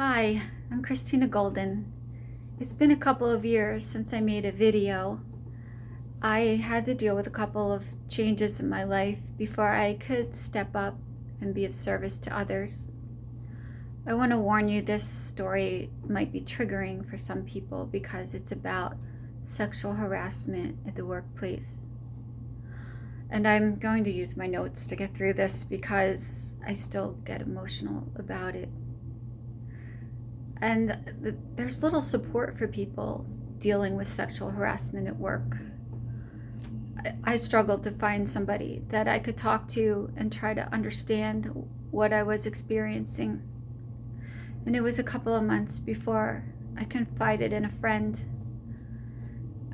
Hi, I'm Christina Golden. It's been a couple of years since I made a video. I had to deal with a couple of changes in my life before I could step up and be of service to others. I want to warn you, this story might be triggering for some people because it's about sexual harassment at the workplace. And I'm going to use my notes to get through this because I still get emotional about it. And there's little support for people dealing with sexual harassment at work. I struggled to find somebody that I could talk to and try to understand what I was experiencing. And it was a couple of months before I confided in a friend.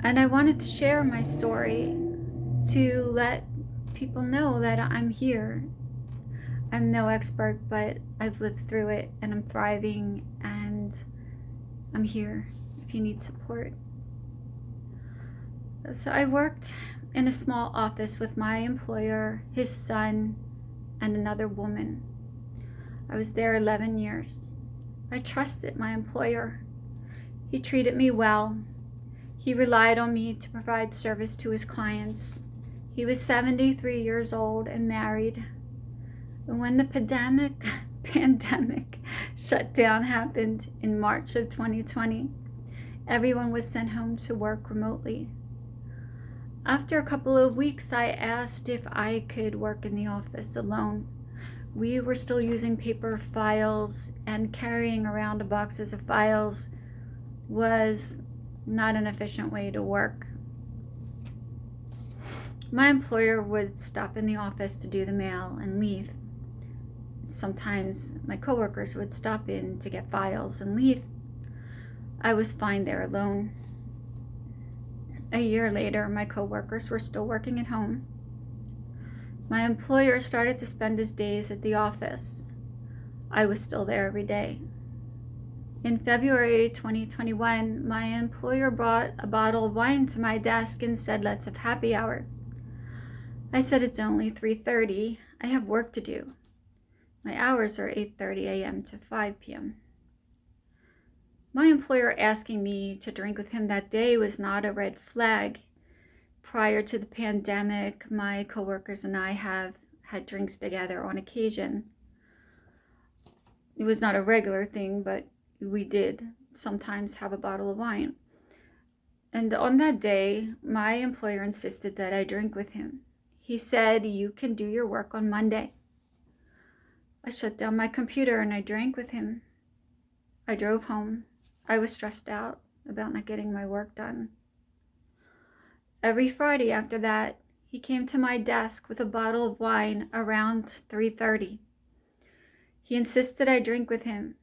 And I wanted to share my story to let people know that I'm here. I'm no expert, but I've lived through it and I'm thriving and I'm here if you need support. So I worked in a small office with my employer, his son, and another woman. I was there 11 years. I trusted my employer. He treated me well. He relied on me to provide service to his clients. He was 73 years old and married. When the pandemic shutdown happened in March of 2020, everyone was sent home to work remotely. After a couple of weeks, I asked if I could work in the office alone. We were still using paper files, and carrying around boxes of files was not an efficient way to work. My employer would stop in the office to do the mail and leave. Sometimes my coworkers would stop in to get files and leave. I was fine there alone. A year later, my coworkers were still working at home. My employer started to spend his days at the office. I was still there every day. In February 2021, my employer brought a bottle of wine to my desk and said, "Let's have happy hour." I said, "It's only 3:30. I have work to do." My hours are 8:30 a.m. to 5 p.m. My employer asking me to drink with him that day was not a red flag. Prior to the pandemic, my coworkers and I have had drinks together on occasion. It was not a regular thing, but we did sometimes have a bottle of wine. And on that day, my employer insisted that I drink with him. He said, "You can do your work on Monday." I shut down my computer and I drank with him. I drove home. I was stressed out about not getting my work done. Every Friday after that, he came to my desk with a bottle of wine around 3:30. He insisted I drink with him.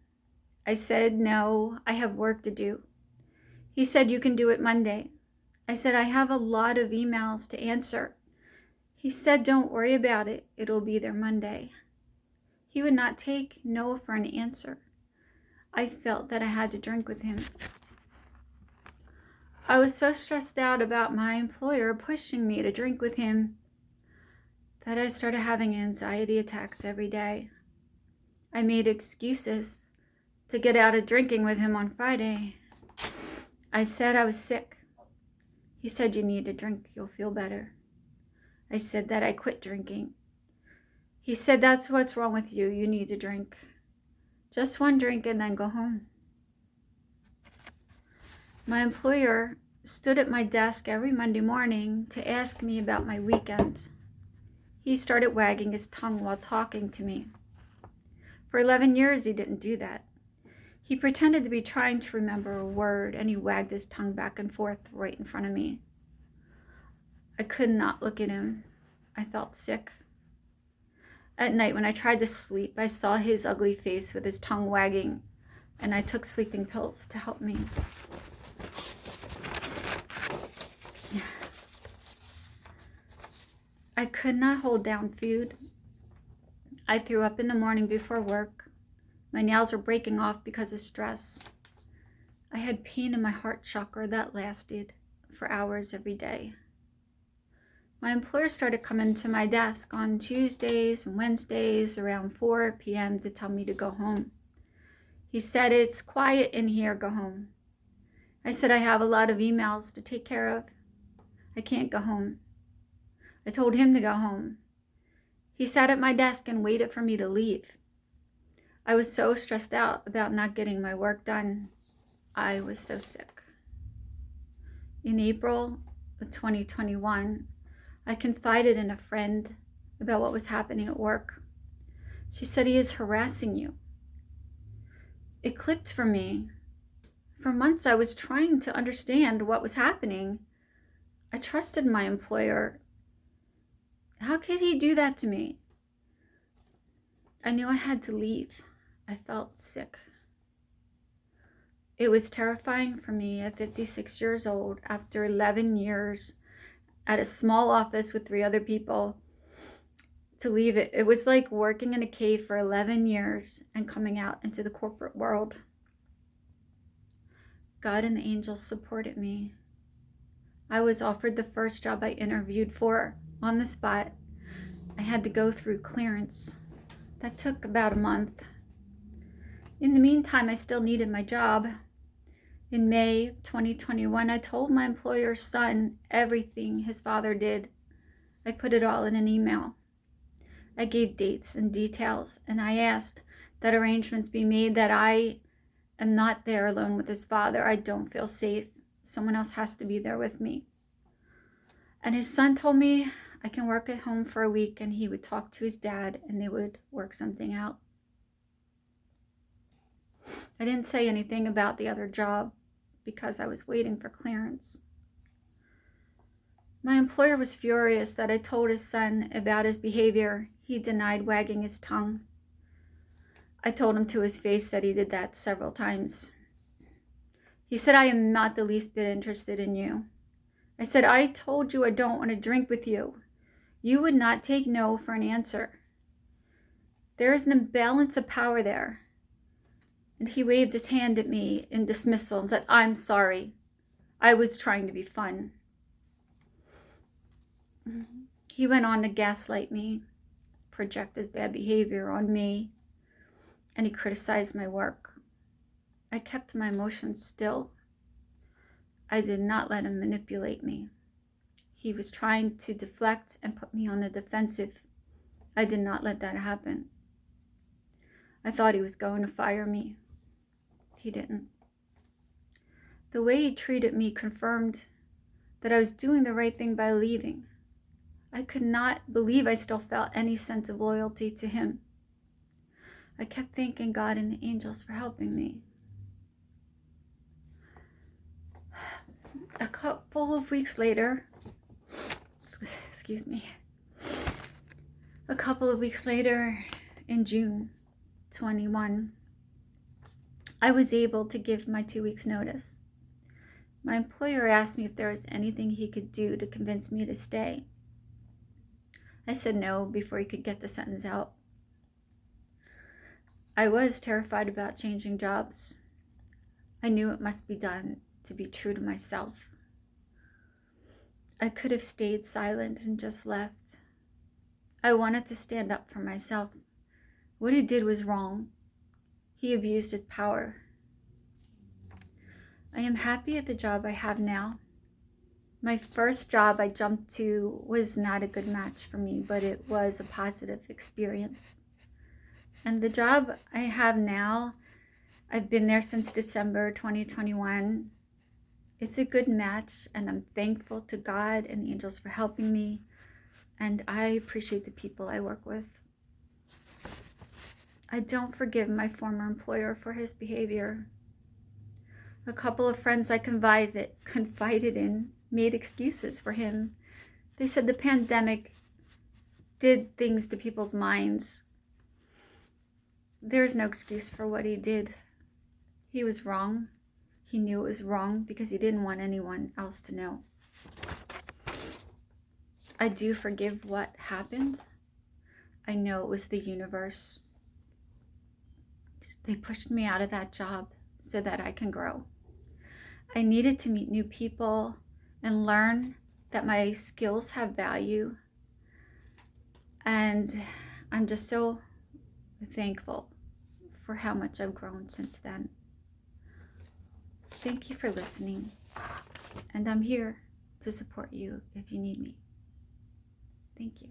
I said, "No, I have work to do." He said, "You can do it Monday." I said, "I have a lot of emails to answer." He said, "Don't worry about it. It'll be there Monday." He would not take no for an answer. I felt that I had to drink with him. I was so stressed out about my employer pushing me to drink with him that I started having anxiety attacks every day. I made excuses to get out of drinking with him on Friday. I said I was sick. He said, "You need to drink, you'll feel better." I said that I quit drinking. He said, "That's what's wrong with you. You need to drink. Just one drink and then go home." My employer stood at my desk every Monday morning to ask me about my weekend. He started wagging his tongue while talking to me. For 11 years, he didn't do that. He pretended to be trying to remember a word, and he wagged his tongue back and forth right in front of me. I could not look at him. I felt sick. At night, when I tried to sleep, I saw his ugly face with his tongue wagging, and I took sleeping pills to help me. I could not hold down food. I threw up in the morning before work. My nails were breaking off because of stress. I had pain in my heart chakra that lasted for hours every day. My employer started coming to my desk on Tuesdays and Wednesdays around 4 p.m. to tell me to go home. He said, "It's quiet in here, go home." I said, "I have a lot of emails to take care of. I can't go home." I told him to go home. He sat at my desk and waited for me to leave. I was so stressed out about not getting my work done. I was so sick. In April of 2021, I confided in a friend about what was happening at work. She said, "He is harassing you." It clicked for me. For months, I was trying to understand what was happening. I trusted my employer. How could he do that to me? I knew I had to leave. I felt sick. It was terrifying for me at 56 years old, after 11 years at a small office with 3 other people, to leave it. It was like working in a cave for 11 years and coming out into the corporate world. God and the angels supported me. I was offered the first job I interviewed for on the spot. I had to go through clearance. That took about a month. In the meantime, I still needed my job. In May 2021, I told my employer's son everything his father did. I put it all in an email. I gave dates and details, and I asked that arrangements be made that I am not there alone with his father. I don't feel safe. Someone else has to be there with me. And his son told me I can work at home for a week, and he would talk to his dad and they would work something out. I didn't say anything about the other job because I was waiting for clearance. My employer was furious that I told his son about his behavior. He denied wagging his tongue. I told him to his face that he did that several times. He said, "I am not the least bit interested in you." I said, "I told you I don't want to drink with you. You would not take no for an answer. There is an imbalance of power there." And he waved his hand at me in dismissal and said, "I'm sorry. I was trying to be fun." He went on to gaslight me, project his bad behavior on me, and he criticized my work. I kept my emotions still. I did not let him manipulate me. He was trying to deflect and put me on the defensive. I did not let that happen. I thought he was going to fire me. He didn't. The way he treated me confirmed that I was doing the right thing by leaving. I could not believe I still felt any sense of loyalty to him. I kept thanking God and the angels for helping me. A couple of weeks later, in June 21, I was able to give my 2 weeks notice. My employer asked me if there was anything he could do to convince me to stay. I said no before he could get the sentence out. I was terrified about changing jobs. I knew it must be done to be true to myself. I could have stayed silent and just left. I wanted to stand up for myself. What he did was wrong. He abused his power. I am happy at the job I have now. My first job I jumped to was not a good match for me, but it was a positive experience. And the job I have now, I've been there since December 2021. It's a good match, and I'm thankful to God and the angels for helping me. And I appreciate the people I work with. I don't forgive my former employer for his behavior. A couple of friends I confided in made excuses for him. They said the pandemic did things to people's minds. There's no excuse for what he did. He was wrong. He knew it was wrong because he didn't want anyone else to know. I do forgive what happened. I know it was the universe. They pushed me out of that job so that I can grow. I needed to meet new people and learn that my skills have value. And I'm just so thankful for how much I've grown since then. Thank you for listening, and I'm here to support you if you need me. Thank you.